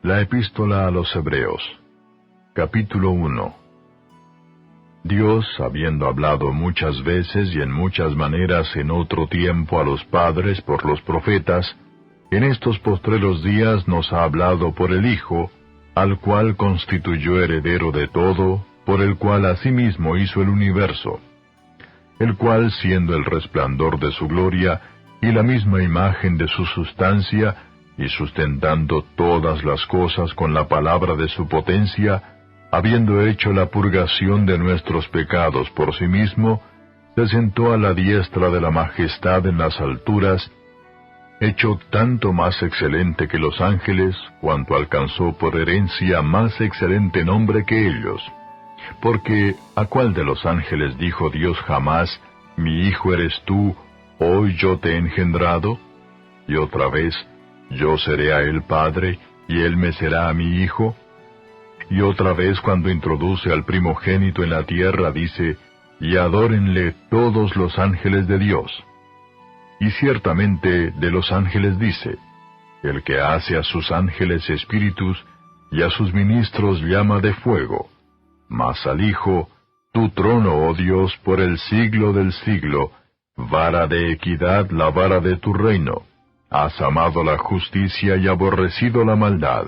La Epístola a los Hebreos, capítulo 1. Dios, habiendo hablado muchas veces y en muchas maneras en otro tiempo a los padres por los profetas, en estos postreros días nos ha hablado por el Hijo, al cual constituyó heredero de todo, por el cual asimismo hizo el universo, el cual, siendo el resplandor de su gloria y la misma imagen de su sustancia, y sustentando todas las cosas con la palabra de su potencia, habiendo hecho la purgación de nuestros pecados por sí mismo, se sentó a la diestra de la majestad en las alturas, hecho tanto más excelente que los ángeles, cuanto alcanzó por herencia más excelente nombre que ellos. Porque, ¿a cuál de los ángeles dijo Dios jamás, mi hijo eres tú, hoy yo te he engendrado? Y otra vez, yo seré a él padre, y él me será a mi hijo. Y otra vez cuando introduce al primogénito en la tierra dice, y adórenle todos los ángeles de Dios. Y ciertamente de los ángeles dice, el que hace a sus ángeles espíritus, y a sus ministros llama de fuego. Mas al Hijo, tu trono, oh Dios, por el siglo del siglo, vara de equidad la vara de tu reino. Has amado la justicia y aborrecido la maldad,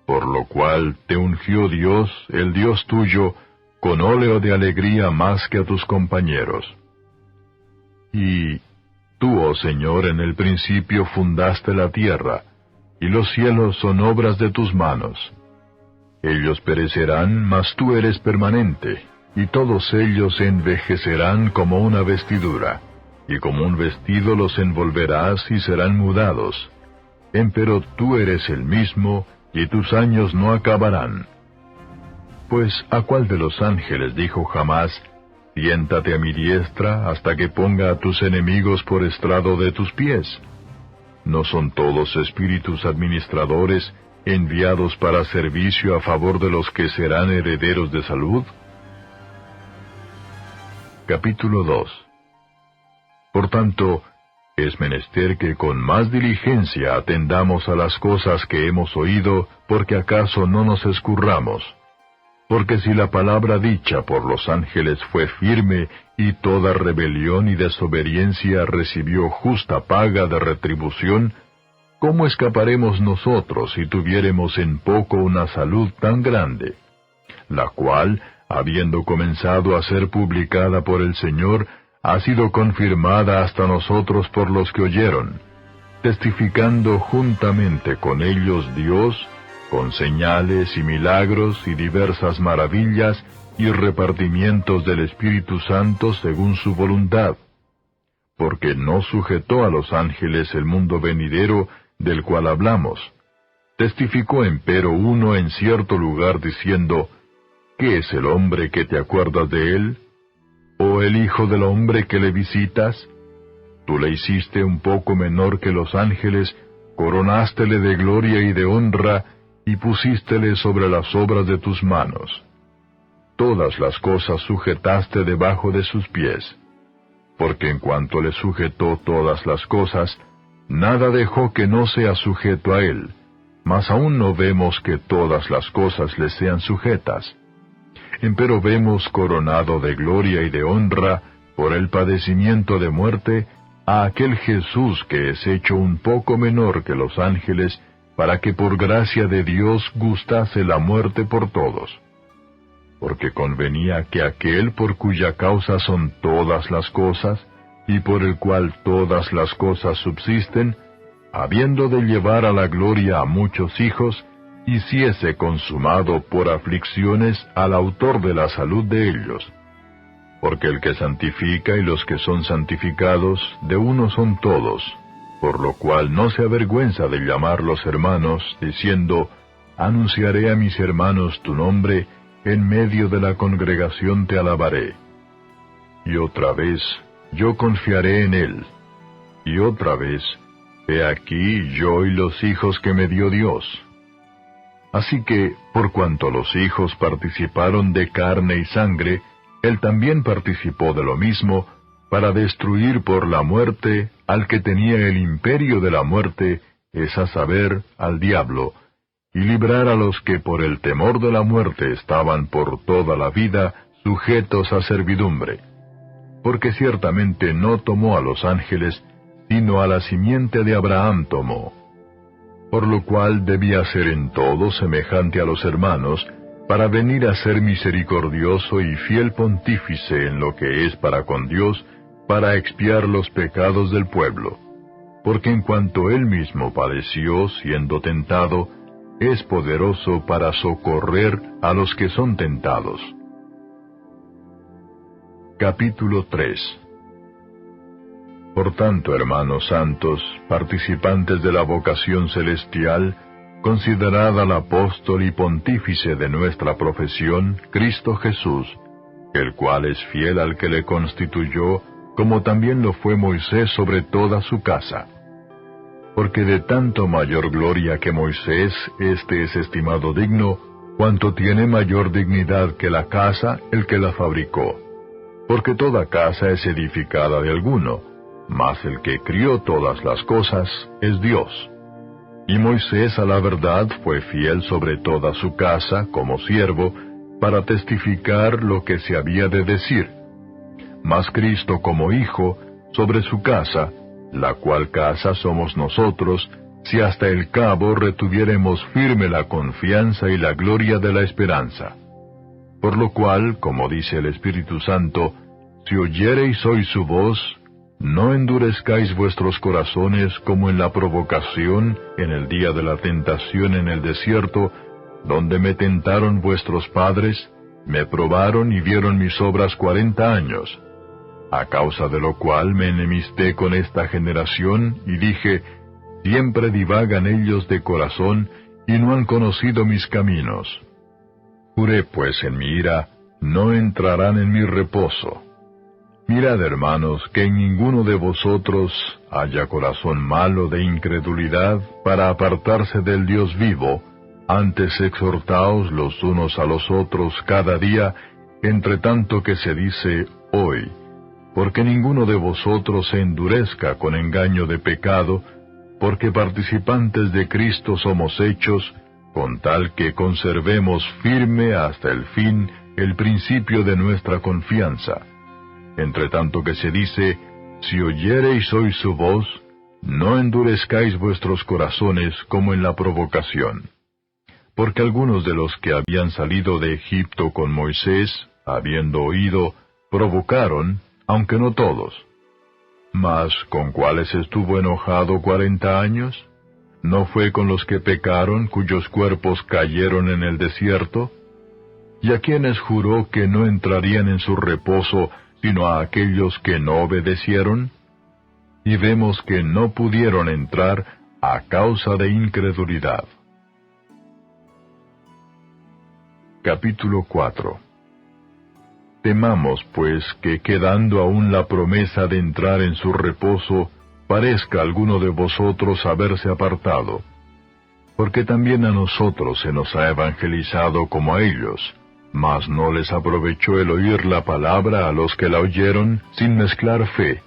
por lo cual te ungió Dios, el Dios tuyo, con óleo de alegría más que a tus compañeros. Y tú, oh Señor, en el principio fundaste la tierra, y los cielos son obras de tus manos. Ellos perecerán, mas tú eres permanente, y todos ellos se envejecerán como una vestidura, y como un vestido los envolverás y serán mudados. Empero tú eres el mismo, y tus años no acabarán. Pues, ¿a cuál de los ángeles dijo jamás, siéntate a mi diestra hasta que ponga a tus enemigos por estrado de tus pies? ¿No son todos espíritus administradores, enviados para servicio a favor de los que serán herederos de salud? Capítulo 2. Por tanto, es menester que con más diligencia atendamos a las cosas que hemos oído, porque acaso no nos escurramos. Porque si la palabra dicha por los ángeles fue firme, y toda rebelión y desobediencia recibió justa paga de retribución, ¿cómo escaparemos nosotros si tuviéremos en poco una salud tan grande? La cual, habiendo comenzado a ser publicada por el Señor, ha sido confirmada hasta nosotros por los que oyeron, testificando juntamente con ellos Dios, con señales y milagros y diversas maravillas y repartimientos del Espíritu Santo según su voluntad. Porque no sujetó a los ángeles el mundo venidero del cual hablamos. Testificó empero uno en cierto lugar diciendo, ¿qué es el hombre que te acuerdas de él? ¿O el hijo del hombre que le visitas? Tú le hiciste un poco menor que los ángeles, coronástele de gloria y de honra, y pusístele sobre las obras de tus manos. Todas las cosas sujetaste debajo de sus pies. Porque en cuanto le sujetó todas las cosas, nada dejó que no sea sujeto a él, mas aún no vemos que todas las cosas le sean sujetas. Empero vemos coronado de gloria y de honra, por el padecimiento de muerte, a aquel Jesús que es hecho un poco menor que los ángeles, para que por gracia de Dios gustase la muerte por todos. Porque convenía que aquel por cuya causa son todas las cosas, y por el cual todas las cosas subsisten, habiendo de llevar a la gloria a muchos hijos, hiciese consumado por aflicciones al autor de la salud de ellos. Porque el que santifica y los que son santificados, de uno son todos, por lo cual no se avergüenza de llamarlos hermanos, diciendo, anunciaré a mis hermanos tu nombre, en medio de la congregación te alabaré. Y otra vez, yo confiaré en él. Y otra vez, he aquí yo y los hijos que me dio Dios. Así que, por cuanto los hijos participaron de carne y sangre, él también participó de lo mismo, para destruir por la muerte al que tenía el imperio de la muerte, es a saber, al diablo, y librar a los que por el temor de la muerte estaban por toda la vida sujetos a servidumbre. Porque ciertamente no tomó a los ángeles, sino a la simiente de Abraham tomó. Por lo cual debía ser en todo semejante a los hermanos, para venir a ser misericordioso y fiel pontífice en lo que es para con Dios, para expiar los pecados del pueblo. Porque en cuanto él mismo padeció siendo tentado, es poderoso para socorrer a los que son tentados. Capítulo 3. Por tanto, hermanos santos, participantes de la vocación celestial, considerad al apóstol y pontífice de nuestra profesión, Cristo Jesús, el cual es fiel al que le constituyó, como también lo fue Moisés sobre toda su casa. Porque de tanto mayor gloria que Moisés, éste es estimado digno, cuanto tiene mayor dignidad que la casa el que la fabricó. Porque toda casa es edificada de alguno, mas el que crió todas las cosas es Dios. Y Moisés a la verdad fue fiel sobre toda su casa como siervo, para testificar lo que se había de decir. Mas Cristo como Hijo, sobre su casa, la cual casa somos nosotros, si hasta el cabo retuviéremos firme la confianza y la gloria de la esperanza. Por lo cual, como dice el Espíritu Santo, si oyereis hoy su voz, no endurezcáis vuestros corazones como en la provocación en el día de la tentación en el desierto, donde me tentaron vuestros padres, me probaron y vieron mis obras 40 años. A causa de lo cual me enemisté con esta generación, y dije, siempre divagan ellos de corazón, y no han conocido mis caminos. Juré pues en mi ira, no entrarán en mi reposo. Mirad, hermanos, que en ninguno de vosotros haya corazón malo de incredulidad para apartarse del Dios vivo, antes exhortaos los unos a los otros cada día, entre tanto que se dice hoy, porque ninguno de vosotros se endurezca con engaño de pecado, porque participantes de Cristo somos hechos, con tal que conservemos firme hasta el fin el principio de nuestra confianza. Entre tanto que se dice, si oyereis hoy su voz, no endurezcáis vuestros corazones como en la provocación. Porque algunos de los que habían salido de Egipto con Moisés, habiendo oído, provocaron, aunque no todos. Mas, ¿con cuáles estuvo enojado 40 años? ¿No fue con los que pecaron, cuyos cuerpos cayeron en el desierto? ¿Y a quienes juró que no entrarían en su reposo, sino a aquellos que no obedecieron? Y vemos que no pudieron entrar a causa de incredulidad. Capítulo 4. Temamos, pues, que quedando aún la promesa de entrar en su reposo, parezca alguno de vosotros haberse apartado. Porque también a nosotros se nos ha evangelizado como a ellos, mas no les aprovechó el oír la palabra a los que la oyeron sin mezclar fe.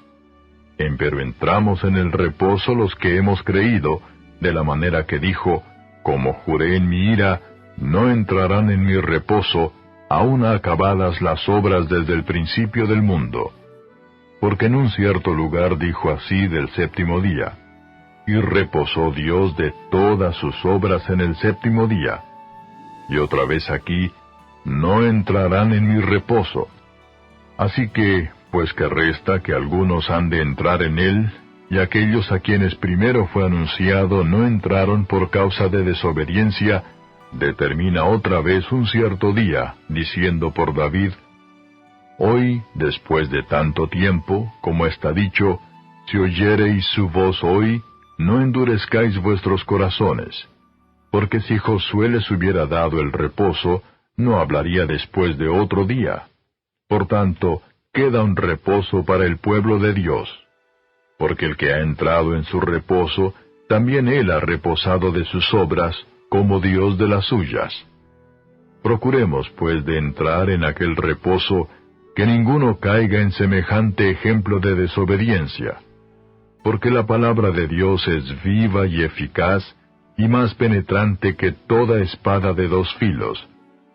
Empero entramos en el reposo los que hemos creído, de la manera que dijo, como juré en mi ira, no entrarán en mi reposo, aún acabadas las obras desde el principio del mundo. Porque en un cierto lugar dijo así del séptimo día, y reposó Dios de todas sus obras en el séptimo día. Y otra vez aquí, no entrarán en mi reposo. Así que, pues que resta que algunos han de entrar en él, y aquellos a quienes primero fue anunciado no entraron por causa de desobediencia, determina otra vez un cierto día, diciendo por David, hoy, después de tanto tiempo, como está dicho, si oyereis su voz hoy, no endurezcáis vuestros corazones. Porque si Josué les hubiera dado el reposo, no hablaría después de otro día. Por tanto, queda un reposo para el pueblo de Dios. Porque el que ha entrado en su reposo, también él ha reposado de sus obras, como Dios de las suyas. Procuremos, pues, de entrar en aquel reposo, que ninguno caiga en semejante ejemplo de desobediencia. Porque la palabra de Dios es viva y eficaz, y más penetrante que toda espada de 2 filos,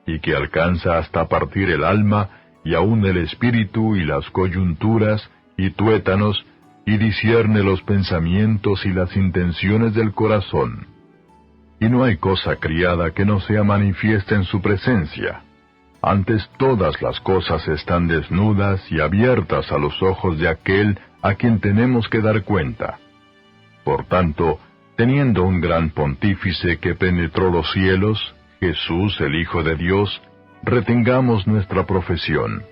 y que alcanza hasta partir el alma, y aun el espíritu y las coyunturas, y tuétanos, y discierne los pensamientos y las intenciones del corazón. Y no hay cosa criada que no sea manifiesta en su presencia. Antes todas las cosas están desnudas y abiertas a los ojos de aquel a quien tenemos que dar cuenta. Por tanto, teniendo un gran pontífice que penetró los cielos, Jesús, el Hijo de Dios, retengamos nuestra profesión.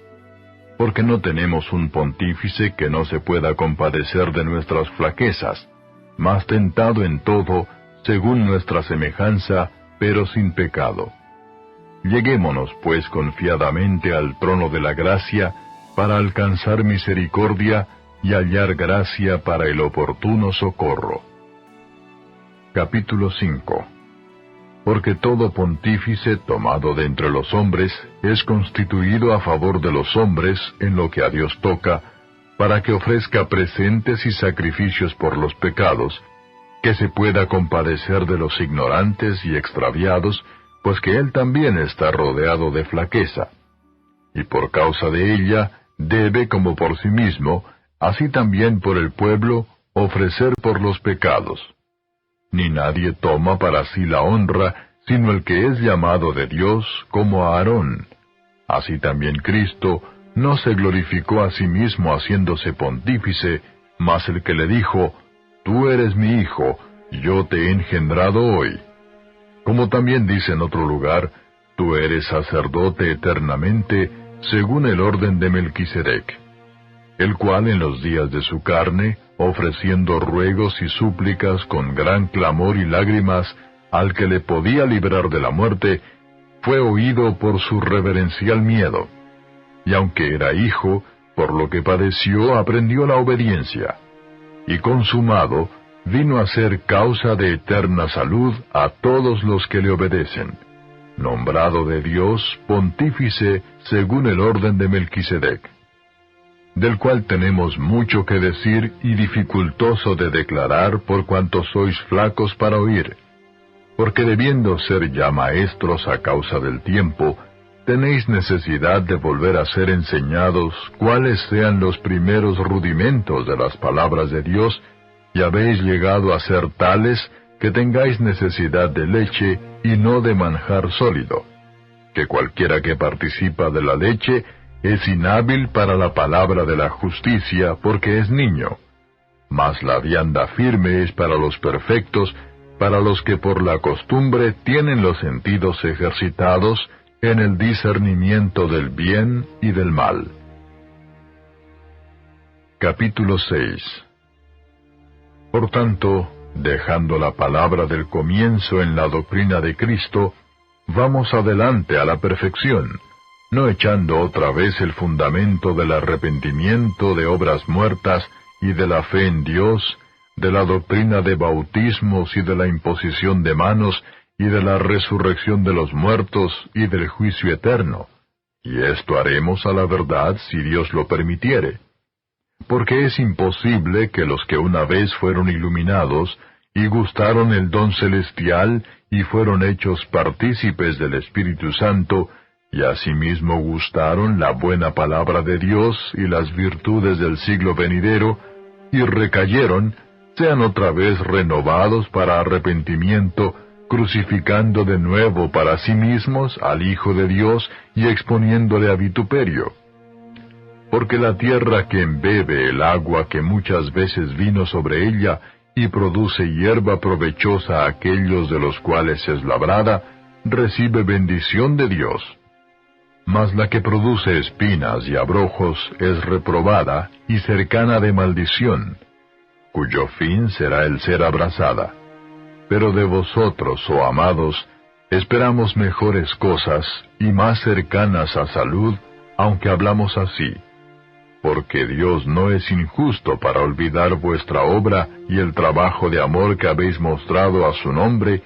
Porque no tenemos un pontífice que no se pueda compadecer de nuestras flaquezas, mas tentado en todo, según nuestra semejanza, pero sin pecado. Lleguémonos pues confiadamente al trono de la gracia, para alcanzar misericordia y hallar gracia para el oportuno socorro. Capítulo 5. Porque todo pontífice tomado de entre los hombres es constituido a favor de los hombres en lo que a Dios toca, para que ofrezca presentes y sacrificios por los pecados, que se pueda compadecer de los ignorantes y extraviados, pues que él también está rodeado de flaqueza. Y por causa de ella, debe, como por sí mismo, así también por el pueblo, ofrecer por los pecados. Ni nadie toma para sí la honra, sino el que es llamado de Dios, como a Aarón. Así también Cristo no se glorificó a sí mismo haciéndose pontífice, mas el que le dijo, «Tú eres mi Hijo, yo te he engendrado hoy». Como también dice en otro lugar, «Tú eres sacerdote eternamente, según el orden de Melquisedec», el cual en los días de su carne, ofreciendo ruegos y súplicas con gran clamor y lágrimas al que le podía librar de la muerte, fue oído por su reverencial miedo. Y aunque era hijo, por lo que padeció aprendió la obediencia. Y consumado, vino a ser causa de eterna salud a todos los que le obedecen, nombrado de Dios pontífice según el orden de Melquisedec, del cual tenemos mucho que decir y dificultoso de declarar por cuanto sois flacos para oír, porque debiendo ser ya maestros a causa del tiempo, tenéis necesidad de volver a ser enseñados cuáles sean los primeros rudimentos de las palabras de Dios, y habéis llegado a ser tales que tengáis necesidad de leche y no de manjar sólido, que cualquiera que participa de la leche es inhábil para la palabra de la justicia porque es niño, mas la vianda firme es para los perfectos, para los que por la costumbre tienen los sentidos ejercitados en el discernimiento del bien y del mal. Capítulo 6. Por tanto, dejando la palabra del comienzo en la doctrina de Cristo, vamos adelante a la perfección, no echando otra vez el fundamento del arrepentimiento de obras muertas y de la fe en Dios, de la doctrina de bautismos y de la imposición de manos, y de la resurrección de los muertos y del juicio eterno. Y esto haremos a la verdad si Dios lo permitiere. Porque es imposible que los que una vez fueron iluminados, y gustaron el don celestial, y fueron hechos partícipes del Espíritu Santo, y asimismo gustaron la buena palabra de Dios y las virtudes del siglo venidero, y recayeron, sean otra vez renovados para arrepentimiento, crucificando de nuevo para sí mismos al Hijo de Dios y exponiéndole a vituperio. Porque la tierra que embebe el agua que muchas veces vino sobre ella, y produce hierba provechosa a aquellos de los cuales es labrada, recibe bendición de Dios. Mas la que produce espinas y abrojos es reprobada y cercana de maldición, cuyo fin será el ser abrasada. Pero de vosotros, oh amados, esperamos mejores cosas y más cercanas a salud, aunque hablamos así. Porque Dios no es injusto para olvidar vuestra obra y el trabajo de amor que habéis mostrado a su nombre,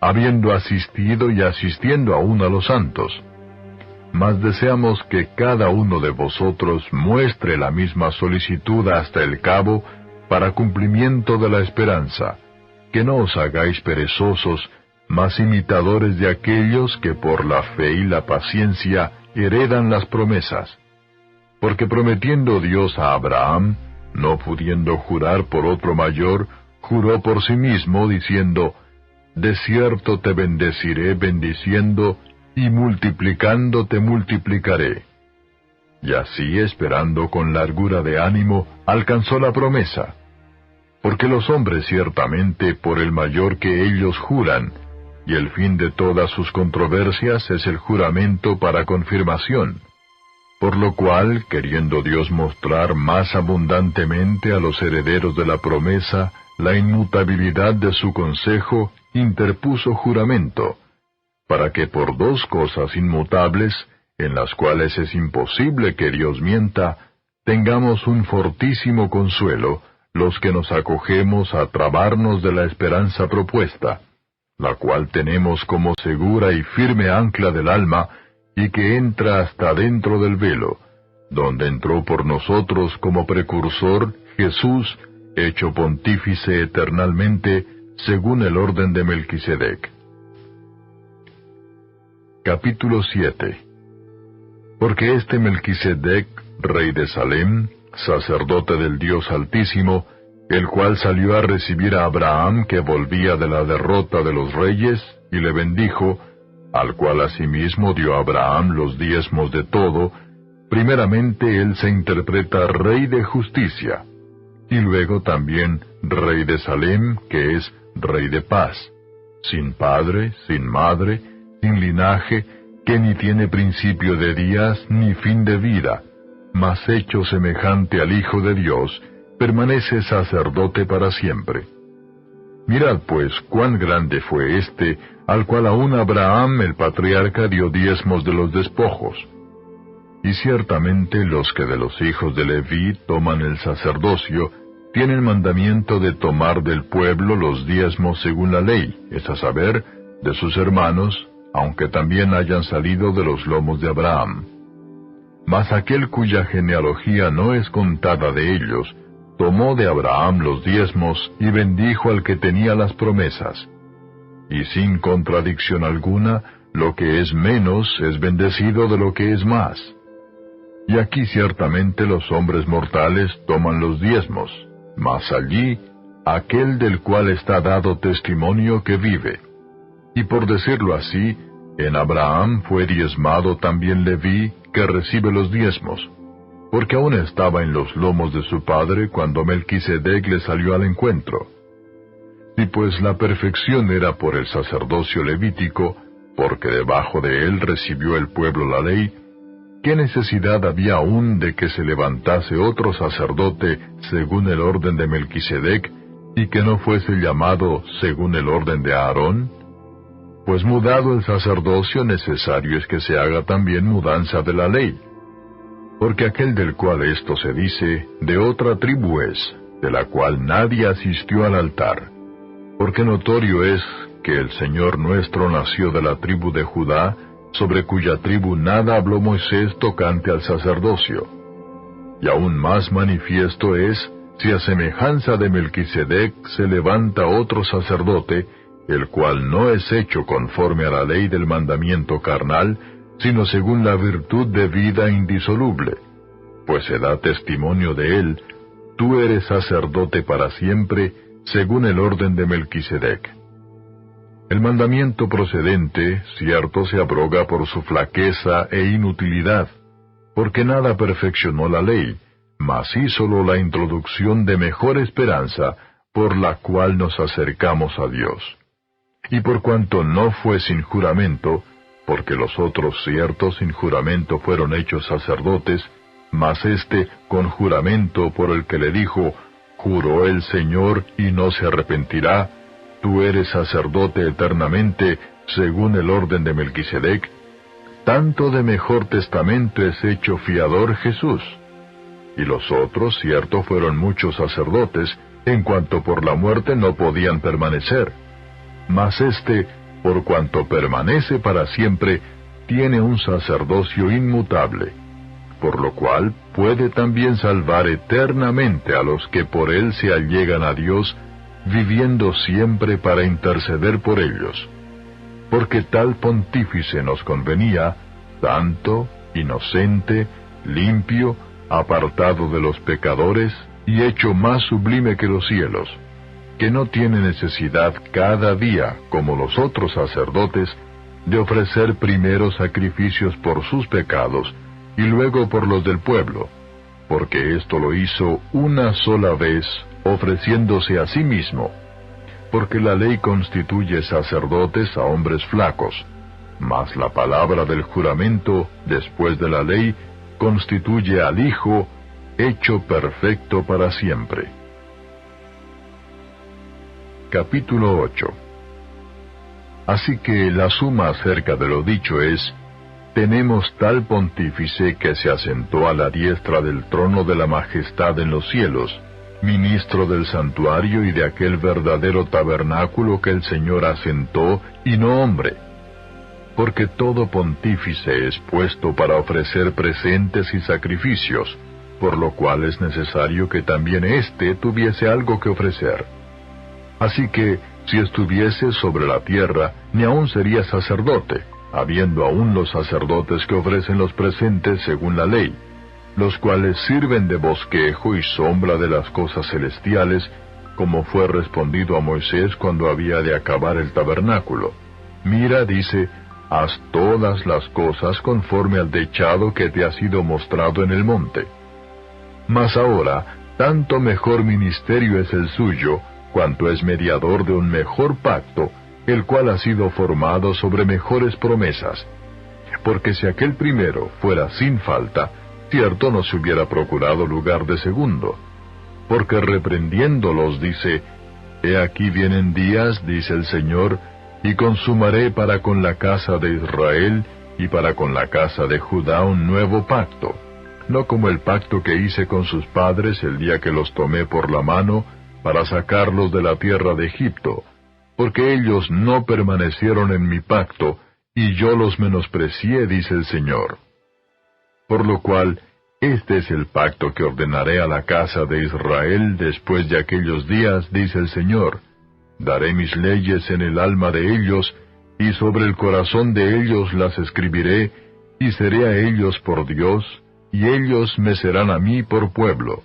habiendo asistido y asistiendo aún a los santos. Mas deseamos que cada uno de vosotros muestre la misma solicitud hasta el cabo, para cumplimiento de la esperanza, que no os hagáis perezosos, mas imitadores de aquellos que por la fe y la paciencia heredan las promesas. Porque prometiendo Dios a Abraham, no pudiendo jurar por otro mayor, juró por sí mismo, diciendo, de cierto te bendeciré bendiciendo, y multiplicando te multiplicaré. Y así, esperando con largura de ánimo, alcanzó la promesa. Porque los hombres ciertamente por el mayor que ellos juran, y el fin de todas sus controversias es el juramento para confirmación. Por lo cual, queriendo Dios mostrar más abundantemente a los herederos de la promesa la inmutabilidad de su consejo, interpuso juramento, para que por dos cosas inmutables, en las cuales es imposible que Dios mienta, tengamos un fortísimo consuelo, los que nos acogemos a trabarnos de la esperanza propuesta, la cual tenemos como segura y firme ancla del alma, y que entra hasta dentro del velo, donde entró por nosotros como precursor Jesús, hecho pontífice eternalmente, según el orden de Melquisedec. Capítulo 7. Porque este Melquisedec, rey de Salem, sacerdote del Dios Altísimo, el cual salió a recibir a Abraham que volvía de la derrota de los reyes, y le bendijo, al cual asimismo dio a Abraham los diezmos de todo, primeramente él se interpreta rey de justicia, y luego también rey de Salem, que es rey de paz, sin padre, sin madre, sin linaje, que ni tiene principio de días ni fin de vida, mas hecho semejante al Hijo de Dios, permanece sacerdote para siempre. Mirad pues cuán grande fue éste, al cual aún Abraham el patriarca dio diezmos de los despojos. Y ciertamente los que de los hijos de Leví toman el sacerdocio, tienen mandamiento de tomar del pueblo los diezmos según la ley, es a saber, de sus hermanos, aunque también hayan salido de los lomos de Abraham. Mas aquel cuya genealogía no es contada de ellos, tomó de Abraham los diezmos y bendijo al que tenía las promesas. Y sin contradicción alguna, lo que es menos es bendecido de lo que es más. Y aquí ciertamente los hombres mortales toman los diezmos, mas allí aquel del cual está dado testimonio que vive. Y por decirlo así, en Abraham fue diezmado también Leví, que recibe los diezmos, porque aún estaba en los lomos de su padre cuando Melquisedec le salió al encuentro. Y pues la perfección era por el sacerdocio levítico, porque debajo de él recibió el pueblo la ley, ¿qué necesidad había aún de que se levantase otro sacerdote según el orden de Melquisedec, y que no fuese llamado según el orden de Aarón? Pues mudado el sacerdocio, necesario es que se haga también mudanza de la ley. Porque aquel del cual esto se dice, de otra tribu es, de la cual nadie asistió al altar. Porque notorio es que el Señor nuestro nació de la tribu de Judá, sobre cuya tribu nada habló Moisés tocante al sacerdocio. Y aún más manifiesto es, si a semejanza de Melquisedec se levanta otro sacerdote, el cual no es hecho conforme a la ley del mandamiento carnal, sino según la virtud de vida indisoluble. Pues se da testimonio de él, tú eres sacerdote para siempre, según el orden de Melquisedec. El mandamiento procedente, cierto, se abroga por su flaqueza e inutilidad, porque nada perfeccionó la ley, mas hízolo la introducción de mejor esperanza, por la cual nos acercamos a Dios. Y por cuanto no fue sin juramento, porque los otros ciertos sin juramento fueron hechos sacerdotes, mas éste con juramento por el que le dijo, juró el Señor y no se arrepentirá, tú eres sacerdote eternamente, según el orden de Melquisedec, tanto de mejor testamento es hecho fiador Jesús. Y los otros, cierto, fueron muchos sacerdotes, en cuanto por la muerte no podían permanecer. Mas éste, por cuanto permanece para siempre, tiene un sacerdocio inmutable, por lo cual puede también salvar eternamente a los que por él se allegan a Dios, viviendo siempre para interceder por ellos. Porque tal pontífice nos convenía, santo, inocente, limpio, apartado de los pecadores, y hecho más sublime que los cielos, que no tiene necesidad cada día, como los otros sacerdotes, de ofrecer primero sacrificios por sus pecados, y luego por los del pueblo, porque esto lo hizo una sola vez, ofreciéndose a sí mismo, porque la ley constituye sacerdotes a hombres flacos, mas la palabra del juramento, después de la ley, constituye al Hijo, hecho perfecto para siempre. Capítulo 8. Así que la suma acerca de lo dicho es: tenemos tal pontífice que se asentó a la diestra del trono de la majestad en los cielos, ministro del santuario y de aquel verdadero tabernáculo que el Señor asentó, y no hombre. Porque todo pontífice es puesto para ofrecer presentes y sacrificios, por lo cual es necesario que también éste tuviese algo que ofrecer. Así que, si estuviese sobre la tierra, ni aun sería sacerdote, habiendo aún los sacerdotes que ofrecen los presentes según la ley, los cuales sirven de bosquejo y sombra de las cosas celestiales, como fue respondido a Moisés cuando había de acabar el tabernáculo. Mira, dice, haz todas las cosas conforme al dechado que te ha sido mostrado en el monte. Mas ahora, tanto mejor ministerio es el suyo, cuanto es mediador de un mejor pacto, el cual ha sido formado sobre mejores promesas. Porque si aquel primero fuera sin falta, cierto no se hubiera procurado lugar de segundo. Porque reprendiéndolos dice: He aquí vienen días, dice el Señor, y consumaré para con la casa de Israel y para con la casa de Judá un nuevo pacto, no como el pacto que hice con sus padres el día que los tomé por la mano para sacarlos de la tierra de Egipto, porque ellos no permanecieron en mi pacto, y yo los menosprecié, dice el Señor. Por lo cual, este es el pacto que ordenaré a la casa de Israel después de aquellos días, dice el Señor. Daré mis leyes en el alma de ellos, y sobre el corazón de ellos las escribiré, y seré a ellos por Dios, y ellos me serán a mí por pueblo.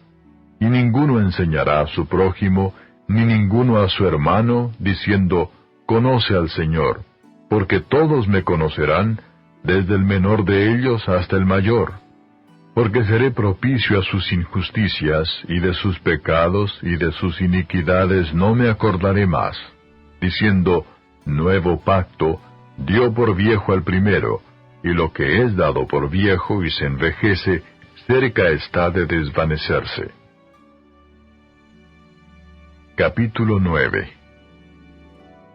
Y ninguno enseñará a su prójimo, ni ninguno a su hermano, diciendo: Conoce al Señor, porque todos me conocerán, desde el menor de ellos hasta el mayor. Porque seré propicio a sus injusticias, y de sus pecados y de sus iniquidades no me acordaré más, diciendo: Nuevo pacto, dio por viejo al primero, y lo que es dado por viejo y se envejece, cerca está de desvanecerse. Capítulo 9.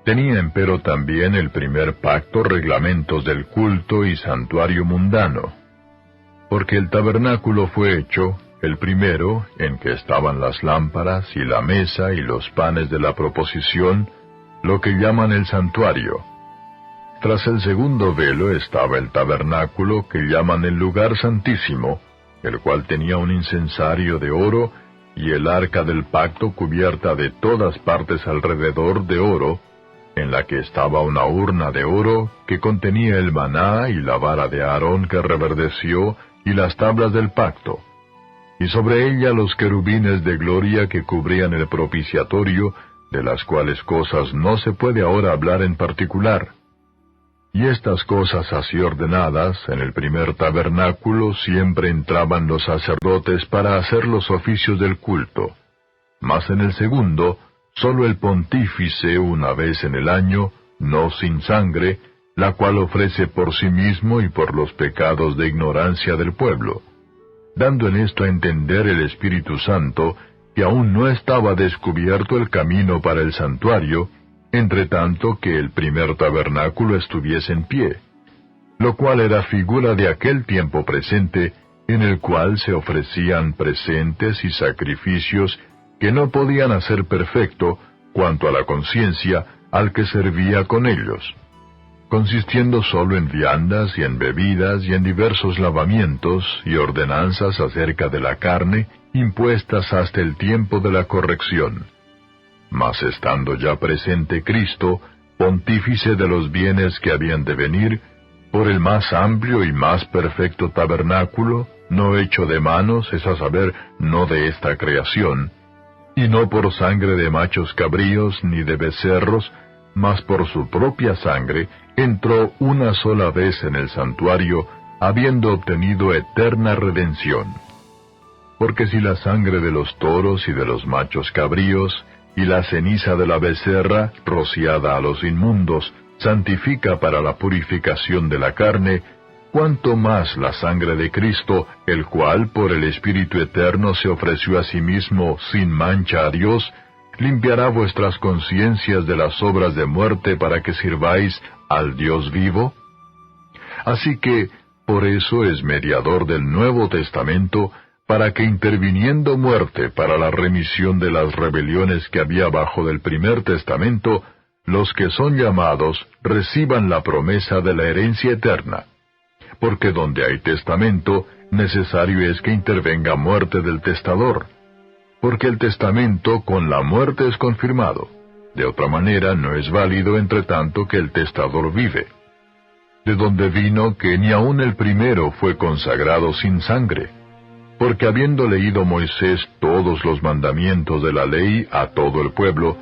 Tenía empero también el primer pacto reglamentos del culto y santuario mundano. Porque el tabernáculo fue hecho, el primero, en que estaban las lámparas y la mesa y los panes de la proposición, lo que llaman el santuario. Tras el segundo velo estaba el tabernáculo que llaman el lugar santísimo, el cual tenía un incensario de oro, y el arca del pacto cubierta de todas partes alrededor de oro, en la que estaba una urna de oro que contenía el maná y la vara de Aarón que reverdeció, y las tablas del pacto, y sobre ella los querubines de gloria que cubrían el propiciatorio, de las cuales cosas no se puede ahora hablar en particular. Y estas cosas así ordenadas, en el primer tabernáculo siempre entraban los sacerdotes para hacer los oficios del culto. Mas en el segundo, sólo el pontífice una vez en el año, no sin sangre, la cual ofrece por sí mismo y por los pecados de ignorancia del pueblo, dando en esto a entender el Espíritu Santo que aún no estaba descubierto el camino para el santuario, entre tanto que el primer tabernáculo estuviese en pie, lo cual era figura de aquel tiempo presente, en el cual se ofrecían presentes y sacrificios que no podían hacer perfecto, cuanto a la conciencia, al que servía con ellos, consistiendo sólo en viandas y en bebidas y en diversos lavamientos y ordenanzas acerca de la carne, impuestas hasta el tiempo de la corrección. mas estando ya presente Cristo, pontífice de los bienes que habían de venir, por el más amplio y más perfecto tabernáculo, no hecho de manos, es a saber, no de esta creación, y no por sangre de machos cabríos ni de becerros, mas por su propia sangre, entró una sola vez en el santuario, habiendo obtenido eterna redención. Porque si la sangre de los toros y de los machos cabríos, y la ceniza de la becerra, rociada a los inmundos, santifica para la purificación de la carne, cuánto más la sangre de Cristo, el cual por el Espíritu Eterno se ofreció a sí mismo sin mancha a Dios, limpiará vuestras conciencias de las obras de muerte para que sirváis al Dios vivo? Así que, por eso es mediador del Nuevo Testamento, para que interviniendo muerte para la remisión de las rebeliones que había bajo del primer testamento, los que son llamados reciban la promesa de la herencia eterna. Porque donde hay testamento, necesario es que intervenga muerte del testador. Porque el testamento con la muerte es confirmado. De otra manera no es válido entre tanto que el testador vive. De donde vino que ni aun el primero fue consagrado sin sangre. Porque habiendo leído Moisés todos los mandamientos de la ley a todo el pueblo,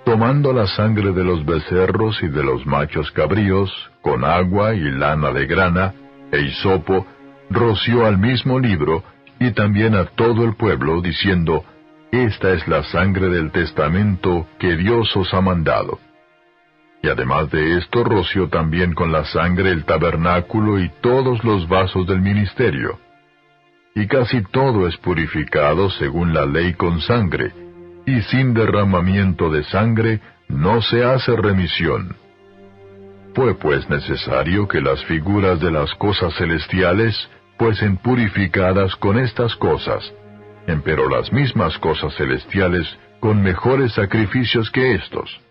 tomando la sangre de los becerros y de los machos cabríos, con agua y lana de grana, e hisopo, roció al mismo libro, y también a todo el pueblo, diciendo, Esta es la sangre del testamento que Dios os ha mandado. Y además de esto roció también con la sangre el tabernáculo y todos los vasos del ministerio. Y casi todo es purificado según la ley con sangre, y sin derramamiento de sangre no se hace remisión. Fue pues necesario que las figuras de las cosas celestiales fuesen purificadas con estas cosas, empero las mismas cosas celestiales con mejores sacrificios que éstos.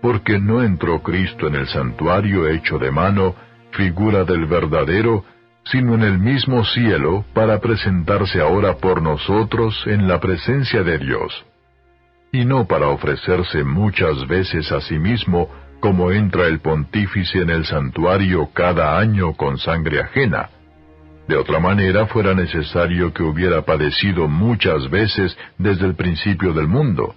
Porque no entró Cristo en el santuario hecho de mano, figura del verdadero, sino en el mismo cielo, para presentarse ahora por nosotros en la presencia de Dios. Y no para ofrecerse muchas veces a sí mismo, como entra el pontífice en el santuario cada año con sangre ajena. De otra manera fuera necesario que hubiera padecido muchas veces desde el principio del mundo.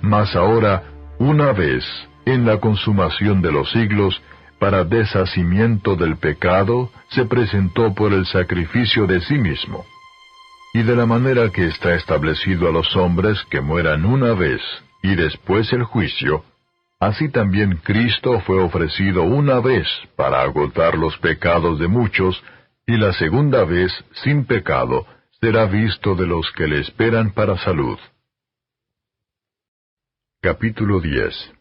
Mas ahora, una vez, en la consumación de los siglos, para deshacimiento del pecado, se presentó por el sacrificio de sí mismo. Y de la manera que está establecido a los hombres que mueran una vez, y después el juicio, así también Cristo fue ofrecido una vez para agotar los pecados de muchos, y la segunda vez, sin pecado, será visto de los que le esperan para salud. Capítulo 10.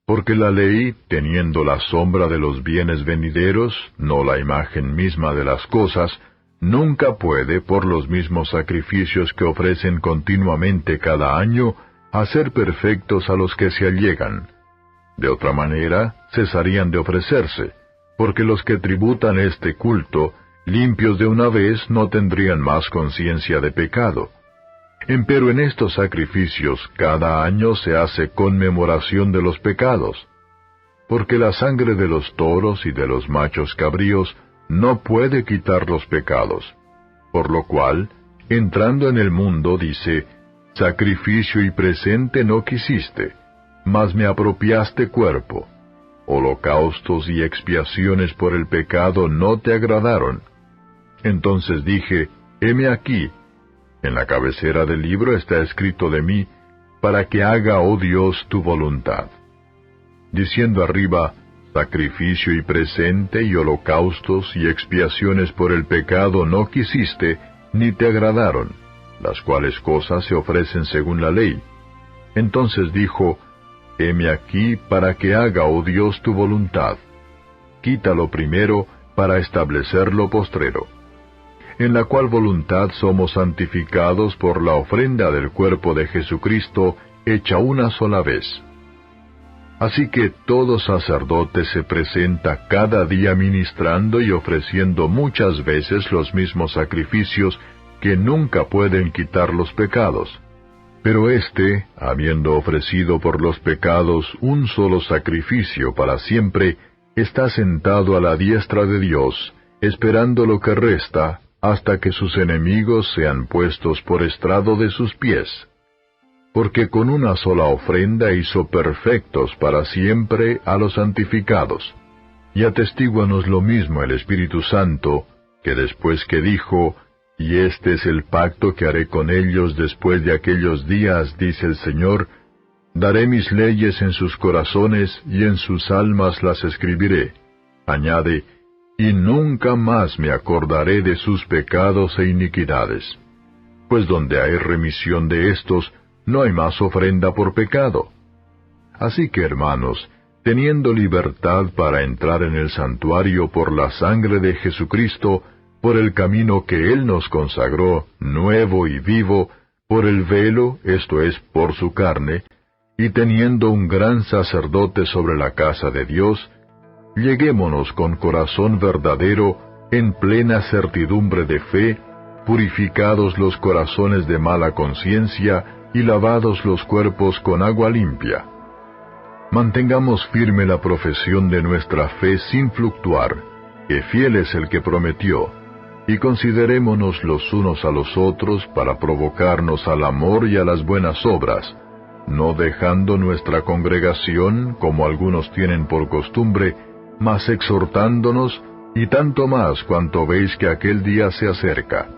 Porque la ley, teniendo la sombra de los bienes venideros, no la imagen misma de las cosas, nunca puede, por los mismos sacrificios que ofrecen continuamente cada año, hacer perfectos a los que se allegan. De otra manera, cesarían de ofrecerse, porque los que tributan este culto, limpios de una vez, no tendrían más conciencia de pecado. Empero en estos sacrificios cada año se hace conmemoración de los pecados, porque la sangre de los toros y de los machos cabríos no puede quitar los pecados, por lo cual, entrando en el mundo, dice, Sacrificio y presente no quisiste, mas me apropiaste cuerpo. Holocaustos y expiaciones por el pecado no te agradaron. Entonces dije, heme aquí. En la cabecera del libro está escrito de mí, para que haga, oh Dios, tu voluntad. Diciendo arriba, sacrificio y presente y holocaustos y expiaciones por el pecado no quisiste, ni te agradaron, las cuales cosas se ofrecen según la ley. Entonces dijo, heme aquí para que haga, oh Dios, tu voluntad. Quítalo primero para establecer lo postrero. En la cual voluntad somos santificados por la ofrenda del cuerpo de Jesucristo, hecha una sola vez. Así que todo sacerdote se presenta cada día ministrando y ofreciendo muchas veces los mismos sacrificios que nunca pueden quitar los pecados. Pero éste, habiendo ofrecido por los pecados un solo sacrificio para siempre, está sentado a la diestra de Dios, esperando lo que resta, hasta que sus enemigos sean puestos por estrado de sus pies. Porque con una sola ofrenda hizo perfectos para siempre a los santificados. Y atestíguanos lo mismo el Espíritu Santo, que después que dijo, «Y este es el pacto que haré con ellos después de aquellos días, dice el Señor, daré mis leyes en sus corazones y en sus almas las escribiré». Añade, «Y nunca más me acordaré de sus pecados e iniquidades». Pues donde hay remisión de estos, no hay más ofrenda por pecado. Así que, hermanos, teniendo libertad para entrar en el santuario por la sangre de Jesucristo, por el camino que Él nos consagró, nuevo y vivo, por el velo, esto es, por su carne, y teniendo un gran sacerdote sobre la casa de Dios, lleguémonos con corazón verdadero, en plena certidumbre de fe, purificados los corazones de mala conciencia, y lavados los cuerpos con agua limpia. Mantengamos firme la profesión de nuestra fe sin fluctuar, que fiel es el que prometió, y considerémonos los unos a los otros para provocarnos al amor y a las buenas obras, no dejando nuestra congregación, como algunos tienen por costumbre, mas exhortándonos, y tanto más cuanto veis que aquel día se acerca.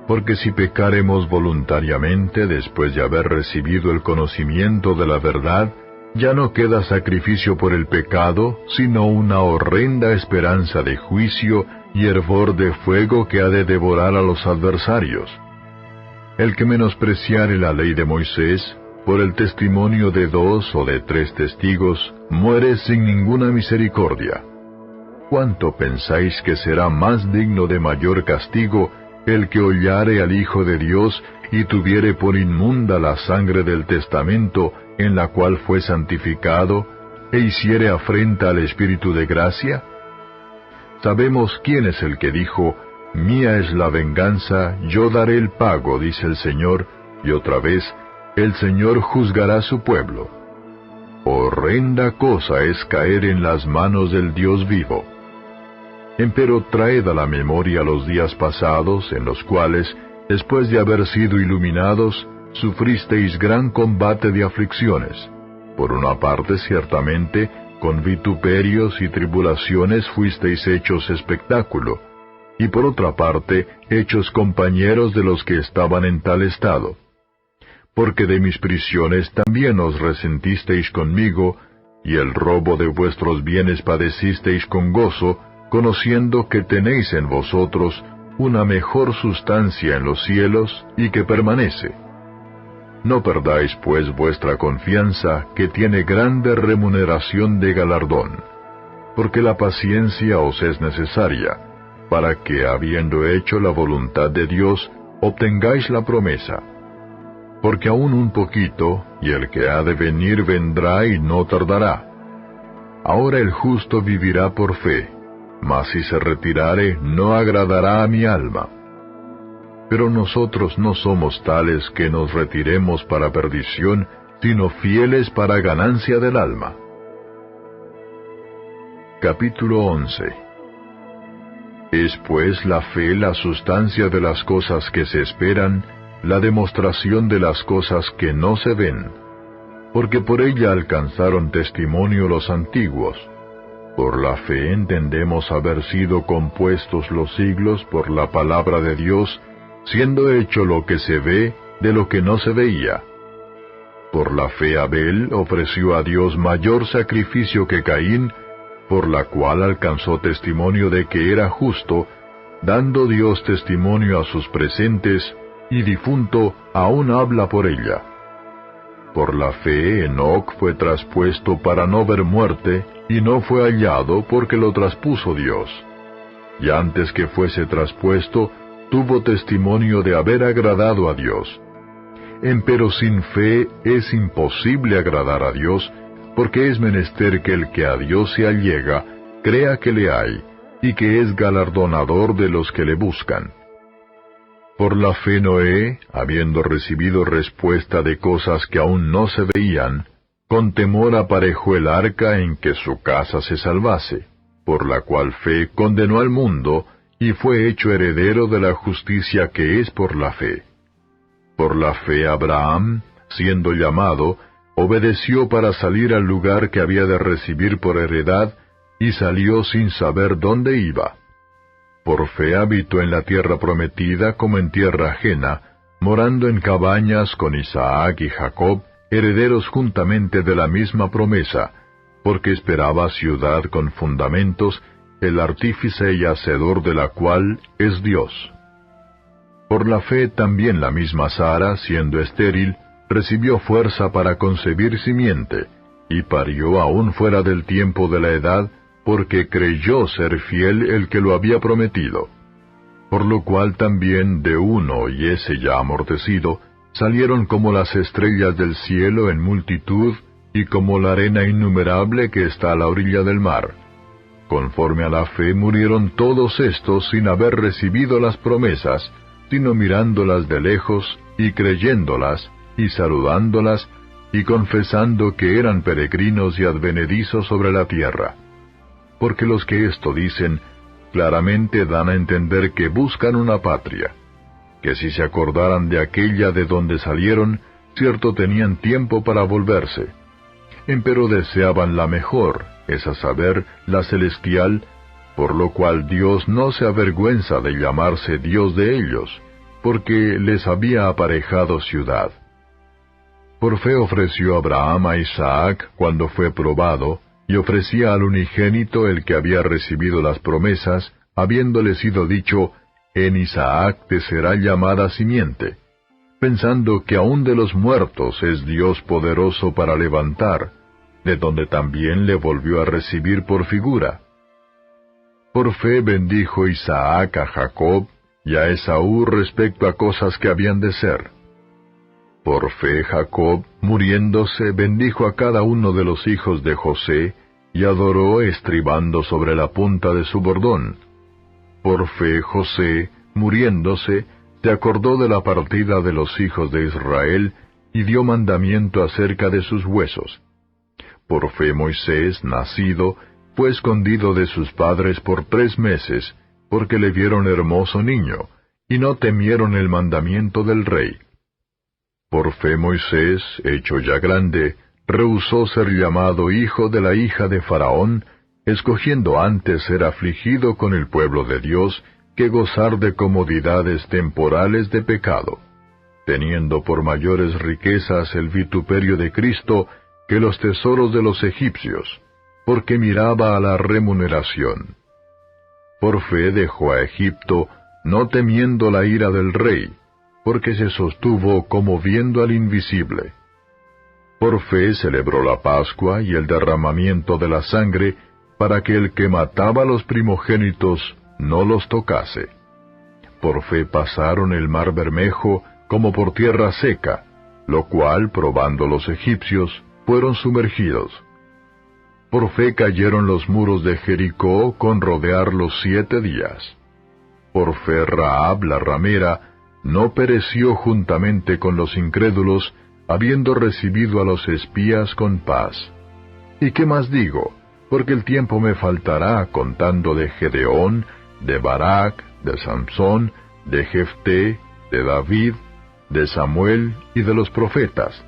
Porque si pecaremos voluntariamente después de haber recibido el conocimiento de la verdad, ya no queda sacrificio por el pecado, sino una horrenda esperanza de juicio y hervor de fuego que ha de devorar a los adversarios. El que menospreciare la ley de Moisés, por el testimonio de 2 o de 3 testigos, muere sin ninguna misericordia. ¿Cuánto pensáis que será más digno de mayor castigo el que hollare al Hijo de Dios y tuviere por inmunda la sangre del testamento en la cual fue santificado, e hiciere afrenta al Espíritu de gracia? Sabemos quién es el que dijo, «Mía es la venganza, yo daré el pago», dice el Señor, y otra vez, «El Señor juzgará a su pueblo». Horrenda cosa es caer en las manos del Dios vivo. Empero traed a la memoria los días pasados, en los cuales, después de haber sido iluminados, sufristeis gran combate de aflicciones. Por una parte, ciertamente, con vituperios y tribulaciones fuisteis hechos espectáculo, y por otra parte, hechos compañeros de los que estaban en tal estado. Porque de mis prisiones también os resentisteis conmigo, y el robo de vuestros bienes padecisteis con gozo, conociendo que tenéis en vosotros una mejor sustancia en los cielos y que permanece. No perdáis pues vuestra confianza, que tiene grande remuneración de galardón, porque la paciencia os es necesaria, para que, habiendo hecho la voluntad de Dios, obtengáis la promesa. Porque aún un poquito, y el que ha de venir vendrá y no tardará. Ahora el justo vivirá por fe, mas si se retirare, no agradará a mi alma. Pero nosotros no somos tales que nos retiremos para perdición, sino fieles para ganancia del alma. Capítulo 11. Es pues la fe la sustancia de las cosas que se esperan, la demostración de las cosas que no se ven, porque por ella alcanzaron testimonio los antiguos. Por la fe entendemos haber sido compuestos los siglos por la palabra de Dios, siendo hecho lo que se ve de lo que no se veía. Por la fe Abel ofreció a Dios mayor sacrificio que Caín, por la cual alcanzó testimonio de que era justo, dando Dios testimonio a sus presentes, y difunto aún habla por ella. Por la fe Enoc fue traspuesto para no ver muerte, y no fue hallado porque lo traspuso Dios. Y antes que fuese traspuesto, tuvo testimonio de haber agradado a Dios. Empero sin fe es imposible agradar a Dios, porque es menester que el que a Dios se allega, crea que le hay, y que es galardonador de los que le buscan. Por la fe Noé, habiendo recibido respuesta de cosas que aún no se veían, con temor aparejó el arca en que su casa se salvase, por la cual fe condenó al mundo, y fue hecho heredero de la justicia que es por la fe. Por la fe Abraham, siendo llamado, obedeció para salir al lugar que había de recibir por heredad, y salió sin saber dónde iba. Por fe habitó en la tierra prometida como en tierra ajena, morando en cabañas con Isaac y Jacob, herederos juntamente de la misma promesa, porque esperaba ciudad con fundamentos, el artífice y hacedor de la cual es Dios. Por la fe también la misma Sara, siendo estéril, recibió fuerza para concebir simiente, y parió aún fuera del tiempo de la edad, porque creyó ser fiel el que lo había prometido. Por lo cual también de uno, y ese ya amortecido, salieron como las estrellas del cielo en multitud, y como la arena innumerable que está a la orilla del mar. Conforme a la fe murieron todos estos sin haber recibido las promesas, sino mirándolas de lejos, y creyéndolas, y saludándolas, y confesando que eran peregrinos y advenedizos sobre la tierra. Porque los que esto dicen, claramente dan a entender que buscan una patria, que si se acordaran de aquella de donde salieron, cierto tenían tiempo para volverse. Empero deseaban la mejor, es a saber, la celestial, por lo cual Dios no se avergüenza de llamarse Dios de ellos, porque les había aparejado ciudad. Por fe ofreció Abraham a Isaac cuando fue probado, y ofrecía al unigénito el que había recibido las promesas, habiéndole sido dicho, en Isaac te será llamada simiente, pensando que aun de los muertos es Dios poderoso para levantar, de donde también le volvió a recibir por figura. Por fe bendijo Isaac a Jacob y a Esaú respecto a cosas que habían de ser. Por fe Jacob, muriéndose, bendijo a cada uno de los hijos de José, y adoró estribando sobre la punta de su bordón. Por fe José, muriéndose, se acordó de la partida de los hijos de Israel, y dio mandamiento acerca de sus huesos. Por fe Moisés, nacido, fue escondido de sus padres por 3 meses, porque le vieron hermoso niño, y no temieron el mandamiento del rey. Por fe Moisés, hecho ya grande, rehusó ser llamado hijo de la hija de Faraón, escogiendo antes ser afligido con el pueblo de Dios, que gozar de comodidades temporales de pecado, teniendo por mayores riquezas el vituperio de Cristo que los tesoros de los egipcios, porque miraba a la remuneración. Por fe dejó a Egipto, no temiendo la ira del rey, porque se sostuvo como viendo al invisible. Por fe celebró la Pascua y el derramamiento de la sangre, para que el que mataba a los primogénitos no los tocase. Por fe pasaron el mar Bermejo como por tierra seca, lo cual, probando los egipcios, fueron sumergidos. Por fe cayeron los muros de Jericó con rodearlos 7 días. Por fe Rahab la ramera no pereció juntamente con los incrédulos, habiendo recibido a los espías con paz. ¿Y qué más digo? Porque el tiempo me faltará contando de Gedeón, de Barak, de Samsón, de Jefté, de David, de Samuel y de los profetas,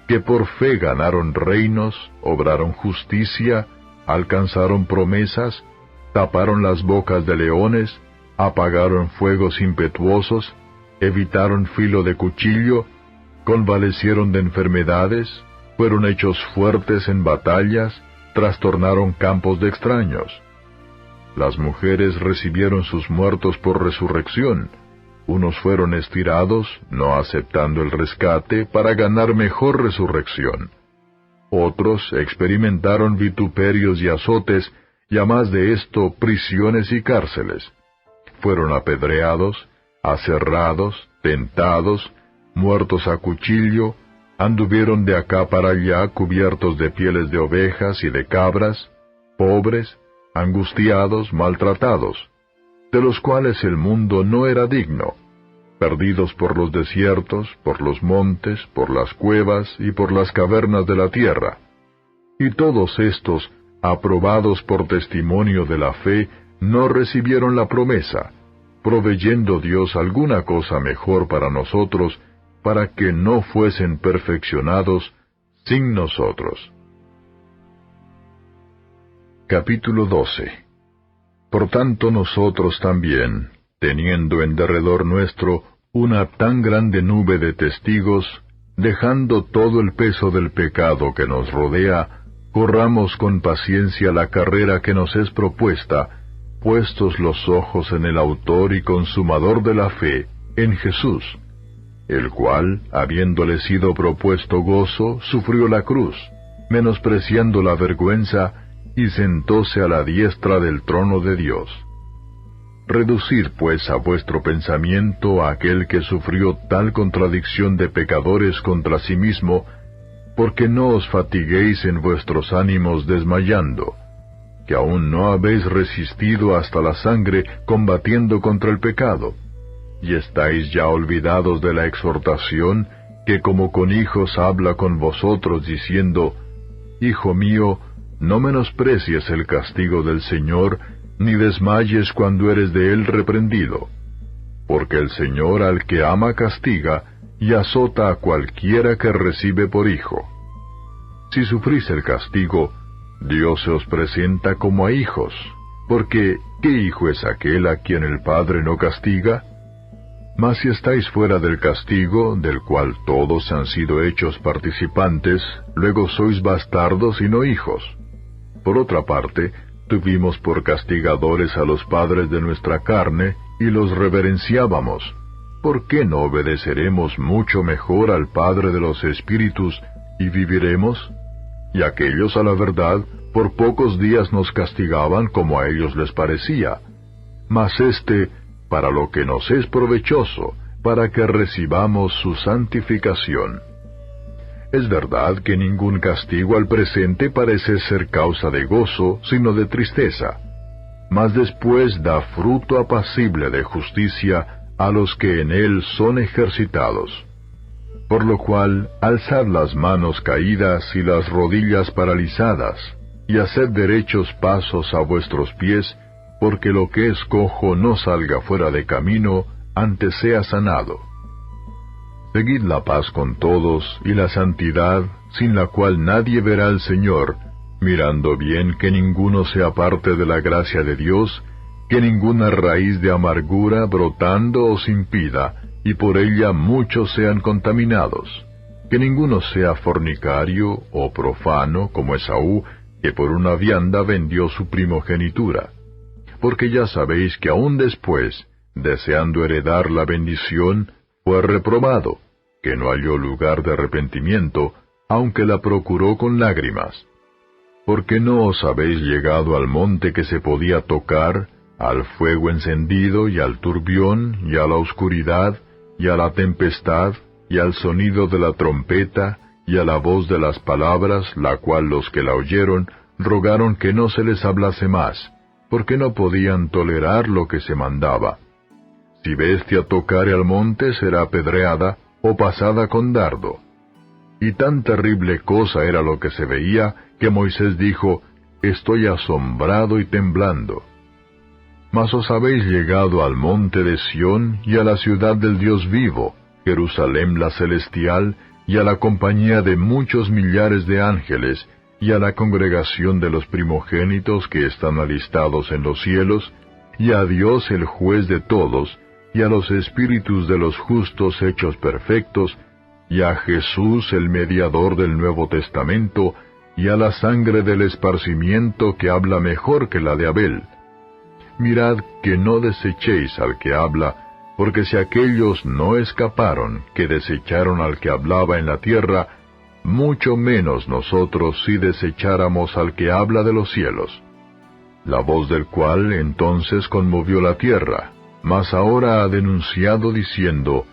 que por fe ganaron reinos, obraron justicia, alcanzaron promesas, taparon las bocas de leones, apagaron fuegos impetuosos, evitaron filo de cuchillo, convalecieron de enfermedades, fueron hechos fuertes en batallas, trastornaron campos de extraños. Las mujeres recibieron sus muertos por resurrección. Unos fueron estirados, no aceptando el rescate, para ganar mejor resurrección. Otros experimentaron vituperios y azotes, y a más de esto, prisiones y cárceles. Fueron apedreados, aserrados, tentados, muertos a cuchillo, anduvieron de acá para allá cubiertos de pieles de ovejas y de cabras, pobres, angustiados, maltratados, de los cuales el mundo no era digno. perdidos por los desiertos, por los montes, por las cuevas y por las cavernas de la tierra. Y todos estos, aprobados por testimonio de la fe, no recibieron la promesa, proveyendo Dios alguna cosa mejor para nosotros, para que no fuesen perfeccionados sin nosotros. Capítulo 12. Por tanto nosotros también, teniendo en derredor nuestro una tan grande nube de testigos, dejando todo el peso del pecado que nos rodea, corramos con paciencia la carrera que nos es propuesta, puestos los ojos en el autor y consumador de la fe, en Jesús, el cual, habiéndole sido propuesto gozo, sufrió la cruz, menospreciando la vergüenza, y sentóse a la diestra del trono de Dios. Reducid pues a vuestro pensamiento a aquel que sufrió tal contradicción de pecadores contra sí mismo, porque no os fatiguéis en vuestros ánimos desmayando, que aún no habéis resistido hasta la sangre combatiendo contra el pecado, y estáis ya olvidados de la exhortación que como con hijos habla con vosotros diciendo, Hijo mío, no menosprecies el castigo del Señor, ni desmayes cuando eres de él reprendido. Porque el Señor al que ama castiga, y azota a cualquiera que recibe por hijo. Si sufrís el castigo, Dios se os presenta como a hijos, porque ¿qué hijo es aquel a quien el Padre no castiga? Mas si estáis fuera del castigo, del cual todos han sido hechos participantes, luego sois bastardos y no hijos. Por otra parte, tuvimos por castigadores a los padres de nuestra carne, y los reverenciábamos. ¿Por qué no obedeceremos mucho mejor al Padre de los Espíritus, y viviremos? Y aquellos, a la verdad, por pocos días nos castigaban como a ellos les parecía. Mas para lo que nos es provechoso, para que recibamos su santificación. Es verdad que ningún castigo al presente parece ser causa de gozo, sino de tristeza, mas después da fruto apacible de justicia a los que en él son ejercitados. Por lo cual, alzad las manos caídas y las rodillas paralizadas, y haced derechos pasos a vuestros pies, porque lo que es cojo no salga fuera de camino, antes sea sanado. Seguid la paz con todos y la santidad, sin la cual nadie verá al Señor, mirando bien que ninguno se aparte de la gracia de Dios, que ninguna raíz de amargura brotando os impida, y por ella muchos sean contaminados, que ninguno sea fornicario o profano como Esaú, que por una vianda vendió su primogenitura. Porque ya sabéis que aún después, deseando heredar la bendición, fue reprobado, que no halló lugar de arrepentimiento, aunque la procuró con lágrimas. Porque no os habéis llegado al monte que se podía tocar, al fuego encendido y al turbión, y a la oscuridad, y a la tempestad, y al sonido de la trompeta, y a la voz de las palabras, la cual los que la oyeron, rogaron que no se les hablase más, porque no podían tolerar lo que se mandaba. Si bestia tocare al monte será apedreada, o pasada con dardo. Y tan terrible cosa era lo que se veía, que Moisés dijo, Estoy asombrado y temblando. Mas os habéis llegado al monte de Sión, y a la ciudad del Dios vivo, Jerusalén la celestial, y a la compañía de muchos millares de ángeles, y a la congregación de los primogénitos que están alistados en los cielos, y a Dios el juez de todos, y a los espíritus de los justos hechos perfectos, y a Jesús el mediador del Nuevo Testamento, y a la sangre del esparcimiento que habla mejor que la de Abel. Mirad que no desechéis al que habla, porque si aquellos no escaparon, que desecharon al que hablaba en la tierra, mucho menos nosotros si desecháramos al que habla de los cielos. La voz del cual entonces conmovió la tierra, mas ahora ha denunciado diciendo,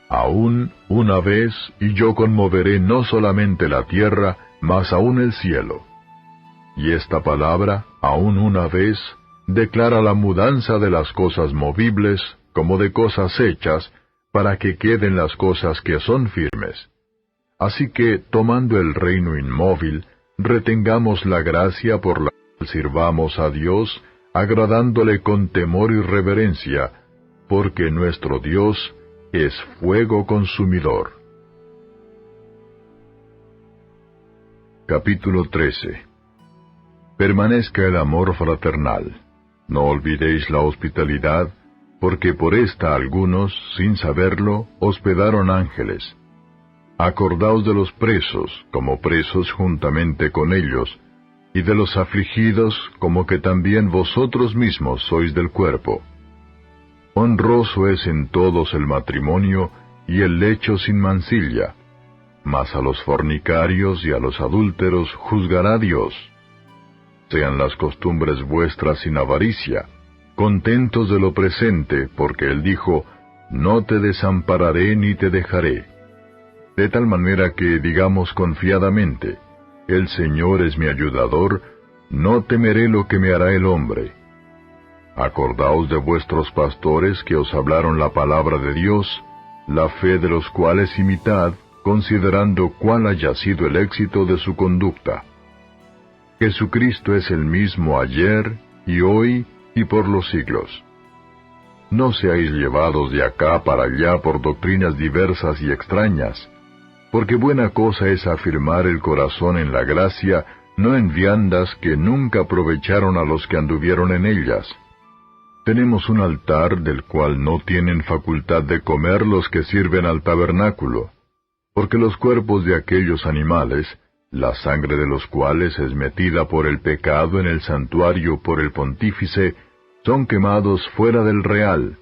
Aún una vez, y yo conmoveré no solamente la tierra, mas aún el cielo. Y esta palabra, aún una vez, declara la mudanza de las cosas movibles, como de cosas hechas, para que queden las cosas que son firmes. Así que, tomando el reino inmóvil, retengamos la gracia por la cual sirvamos a Dios, agradándole con temor y reverencia, porque nuestro Dios es fuego consumidor. Capítulo 13. Permanezca el amor fraternal. No olvidéis la hospitalidad, porque por esta algunos, sin saberlo, hospedaron ángeles. Acordaos de los presos, como presos juntamente con ellos, y de los afligidos, como que también vosotros mismos sois del cuerpo. Honroso es en todos el matrimonio, y el lecho sin mancilla, mas a los fornicarios y a los adúlteros juzgará Dios. Sean las costumbres vuestras sin avaricia, contentos de lo presente, porque Él dijo, no te desampararé ni te dejaré. De tal manera que digamos confiadamente, el Señor es mi ayudador, no temeré lo que me hará el hombre. Acordaos de vuestros pastores que os hablaron la palabra de Dios, la fe de los cuales imitad, considerando cuál haya sido el éxito de su conducta. Jesucristo es el mismo ayer, y hoy, y por los siglos. No seáis llevados de acá para allá por doctrinas diversas y extrañas, porque buena cosa es afirmar el corazón en la gracia, no en viandas que nunca aprovecharon a los que anduvieron en ellas. Tenemos un altar del cual no tienen facultad de comer los que sirven al tabernáculo, porque los cuerpos de aquellos animales, la sangre de los cuales es metida por el pecado en el santuario por el pontífice, son quemados fuera del real,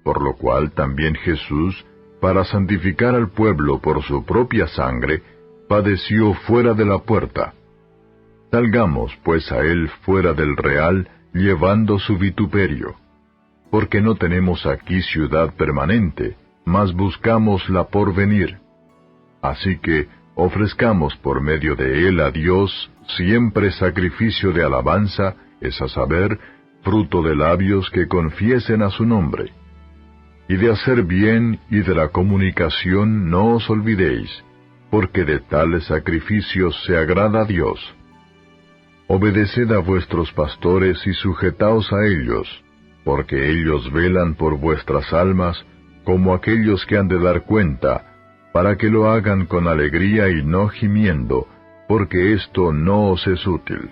por lo cual también Jesús, para santificar al pueblo por su propia sangre, padeció fuera de la puerta. Salgamos, pues, a él fuera del real, llevando su vituperio. Porque no tenemos aquí ciudad permanente, mas buscamos la porvenir. Así que, ofrezcamos por medio de él a Dios siempre sacrificio de alabanza, es a saber, fruto de labios que confiesen a su nombre. Y de hacer bien y de la comunicación no os olvidéis, porque de tales sacrificios se agrada a Dios. Obedeced a vuestros pastores y sujetaos a ellos, porque ellos velan por vuestras almas, como aquellos que han de dar cuenta, para que lo hagan con alegría y no gimiendo, porque esto no os es útil.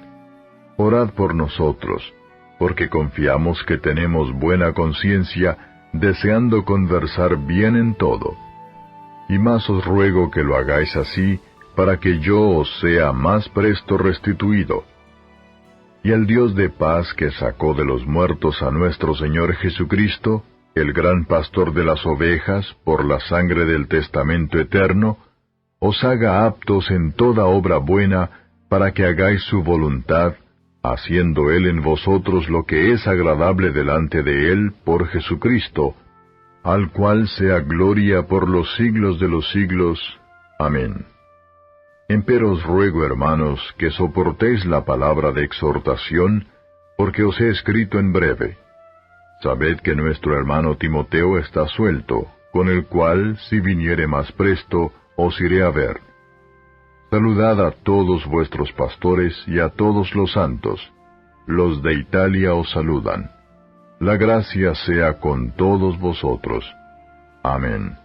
Orad por nosotros, porque confiamos que tenemos buena conciencia, deseando conversar bien en todo. Y más os ruego que lo hagáis así, para que yo os sea más presto restituido. Y el Dios de paz que sacó de los muertos a nuestro Señor Jesucristo, el gran pastor de las ovejas, por la sangre del testamento eterno, os haga aptos en toda obra buena, para que hagáis su voluntad, haciendo Él en vosotros lo que es agradable delante de Él por Jesucristo, al cual sea gloria por los siglos de los siglos. Amén. Empero os ruego, hermanos, que soportéis la palabra de exhortación, porque os he escrito en breve. Sabed que nuestro hermano Timoteo está suelto, con el cual, si viniere más presto, os iré a ver. Saludad a todos vuestros pastores y a todos los santos. Los de Italia os saludan. La gracia sea con todos vosotros. Amén.